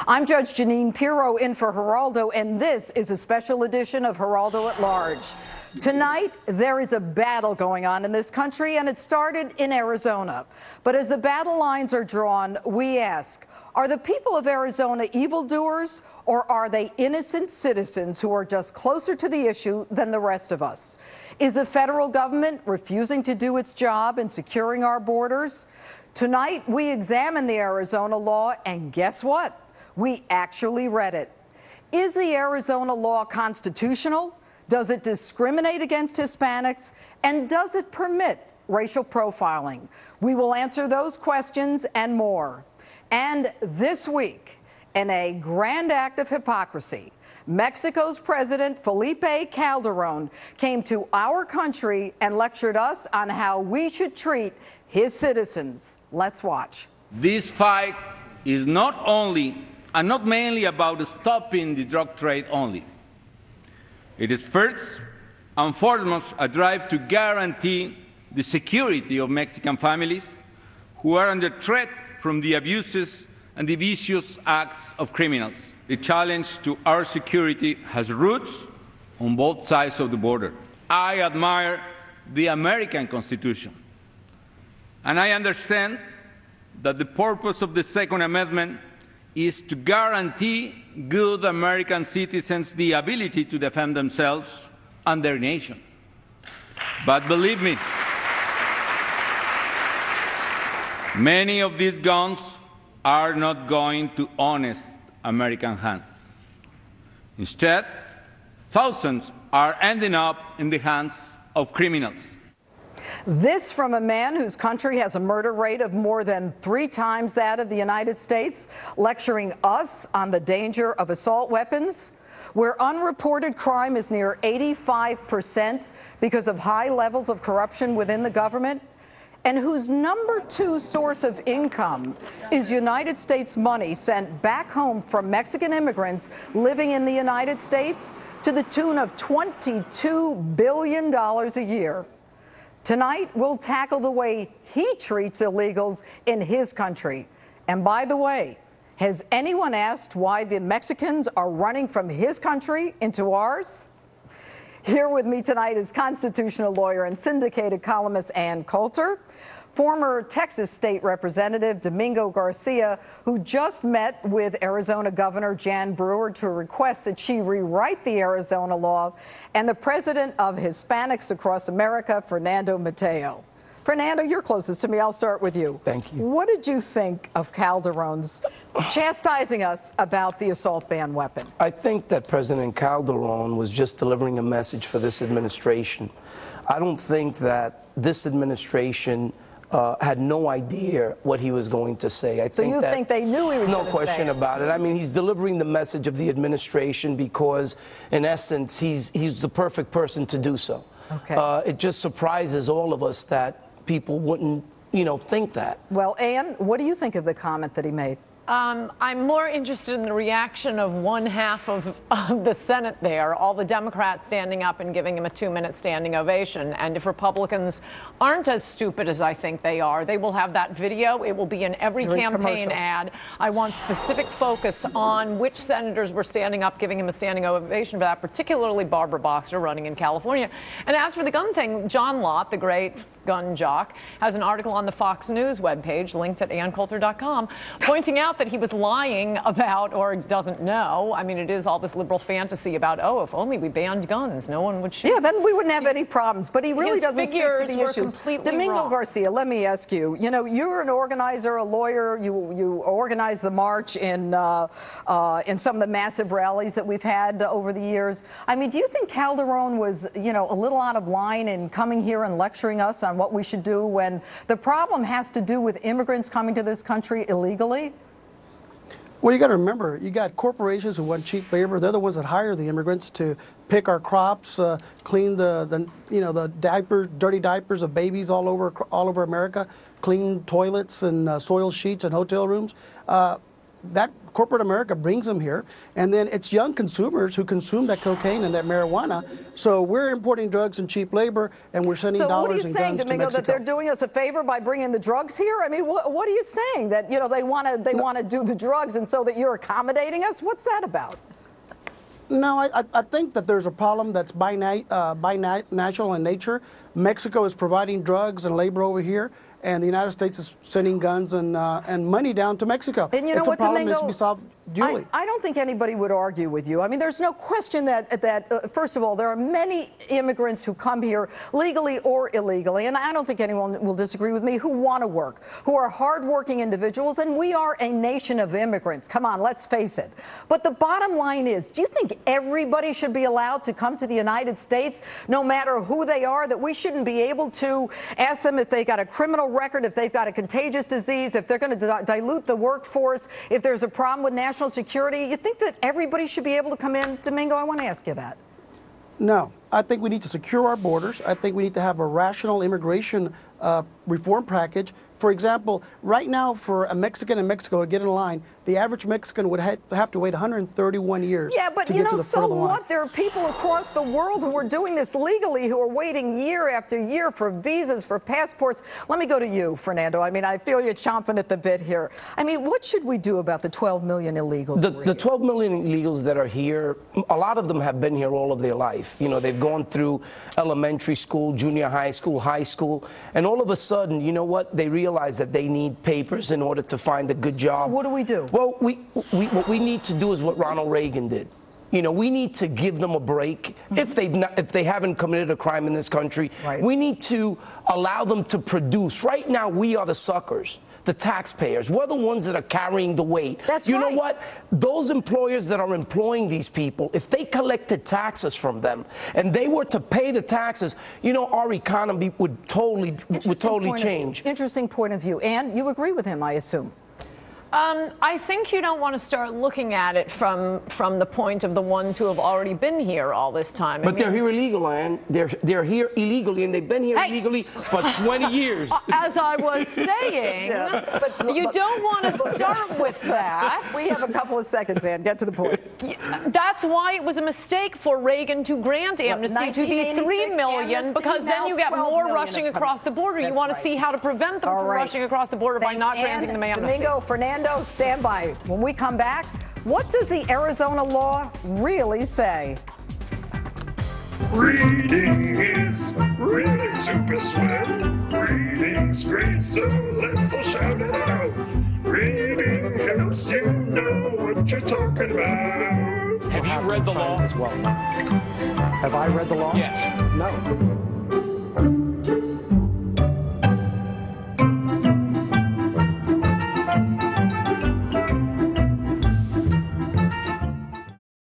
I'm Judge Jeanine Pirro in for Geraldo, and this is a special edition of Geraldo at Large. Tonight, there is a battle going on in this country, and it started in Arizona. But as the battle lines are drawn, we ask, are the people of Arizona evildoers, or are they innocent citizens who are just closer to the issue than the rest of us? Is the federal government refusing to do its job in securing our borders? Tonight, we examine the Arizona law, and guess what? We actually read it. Is the Arizona law constitutional? Does it discriminate against Hispanics? And does it permit racial profiling? We will answer those questions and more. And this week, in a grand act of hypocrisy, Mexico's President Felipe Calderón came to our country and lectured us on how we should treat his citizens. Let's watch. This fight is not only and not mainly about stopping the drug trade only. It is first and foremost a drive to guarantee the security of Mexican families who are under threat from the abuses and the vicious acts of criminals. The challenge to our security has roots on both sides of the border. I admire the American Constitution, and I understand that the purpose of the Second Amendment is to guarantee good American citizens the ability to defend themselves and their nation. But believe me, many of these guns are not going to honest American hands. Instead, thousands are ending up in the hands of criminals. This from a man whose country has a murder rate of more than 3 times that of the United States, lecturing us on the danger of assault weapons, where unreported crime is near 85% because of high levels of corruption within the government, and whose number 2 source of income is United States money sent back home from Mexican immigrants living in the United States to the tune of $22 billion a year. Tonight, we'll tackle the way he treats illegals in his country. And by the way, has anyone asked why the Mexicans are running from his country into ours? Here with me tonight is constitutional lawyer and syndicated columnist Ann Coulter, former Texas State Representative Domingo Garcia, who just met with Arizona Governor Jan Brewer to request that she rewrite the Arizona law, and the president of Hispanics Across America, Fernando Mateo. Fernando, you're closest to me. I'll start with you. Thank you. What did you think of Calderón's chastising us about the assault ban weapon? I think that President Calderón was just delivering a message for this administration. I don't think that this administration had no idea what he was going to say. I think think they knew he was going to say it? No question about it. I mean, he's delivering the message of the administration because, in essence, he's the perfect person to do so. Okay. It just surprises all of us that people wouldn't, think that. Well, Ann, what do you think of the comment that he made? I'm more interested in the reaction of one half of the Senate there, all the Democrats standing up and giving him a 2-minute standing ovation. And if Republicans aren't as stupid as I think they are, they will have that video. It will be in every campaign ad. I want specific focus on which senators were standing up giving him a standing ovation for that, particularly Barbara Boxer running in California. And as for the gun thing, John Lott, the great gun jock, has an article on the Fox News webpage, linked at AnnCoulter.com, pointing out that he was lying about, or doesn't know. I mean, it is all this liberal fantasy about, oh, if only we banned guns, no one would shoot. Yeah, then we wouldn't have any problems. But he really doesn't speak to the issues. Domingo wrong. Garcia, let me ask you. You're an organizer, a lawyer. You organized the march in some of the massive rallies that we've had over the years. I mean, do you think Calderón was, a little out of line in coming here and lecturing us on what we should do when the problem has to do with immigrants coming to this country illegally? Well, you got to remember, you got corporations who want cheap labor. They're the ones that hire the immigrants to pick our crops, clean the dirty diapers of babies all over America, clean toilets and soil sheets and hotel rooms. that corporate America brings them here, and then it's young consumers who consume that cocaine and that marijuana. So we're importing drugs and cheap labor, and we're sending dollars and guns to Mexico. So what are you saying, Domingo, that they're doing us a favor by bringing the drugs here? I mean, what are you saying? That, you know, they want to do the drugs, and so that you're accommodating us? What's that about? No, I think that there's a problem that's binational in nature. Mexico is providing drugs and labor over here, and the United States is sending guns and money down to Mexico. And you know it's what, a problem Domingo? that needs to be solved duly. I don't think anybody would argue with you. I mean, there's no question that first of all, there are many immigrants who come here legally or illegally, and I don't think anyone will disagree with me, who want to work, who are hardworking individuals, and we are a nation of immigrants. Come on, let's face it. But the bottom line is, do you think everybody should be allowed to come to the United States, no matter who they are, that we shouldn't be able to ask them if they got a criminal record, if they've got a contagious disease, if they're going to dilute the workforce, if there's a problem with national security? You think that everybody should be able to come in? Domingo, I want to ask you that. No, I think we need to secure our borders. I think we need to have a rational immigration reform package. For example, right now for a Mexican in Mexico to get in line, the average Mexican would have to wait 131 years. Yeah, but you know, so what? There are people across the world who are doing this legally, who are waiting year after year for visas, for passports. Let me go to you, Fernando. I mean, I feel you're chomping at the bit here. I mean, what should we do about the 12 million illegals? The 12 million illegals that are here, a lot of them have been here all of their life. You know, they've gone through elementary school, junior high school, and all of a sudden, you know what? They realize that they need papers in order to find a good job. So what do we do? Well, what we need to do is what Ronald Reagan did. You know, we need to give them a break if they haven't committed a crime in this country. Right. We need to allow them to produce. Right now, we are the suckers, the taxpayers. We're the ones that are carrying the weight. That's you right. know what? Those employers that are employing these people, if they collected taxes from them and they were to pay the taxes, you know, our economy would totally change. Interesting point of view. Ann, you agree with him, I assume. I think you don't want to start looking at it from the point of the ones who have already been here all this time. But they're here illegal, Ann. They're here illegally, and they've been here illegally for 20 years. As I was saying, you don't want to start with that. We have a couple of seconds, Ann. Get to the point. That's why it was a mistake for Reagan to grant amnesty to these 3 million, because then you get more rushing across the border. You want to see how to prevent them from rushing across the border by not granting them amnesty. Domingo, Fernando, stand by. When we come back, what does the Arizona law really say? Reading is really super swell. Reading's great, so let's all shout it out. Reading helps you know what you're talking about. Have you read the law? As well. Have I read the law? Yes. No.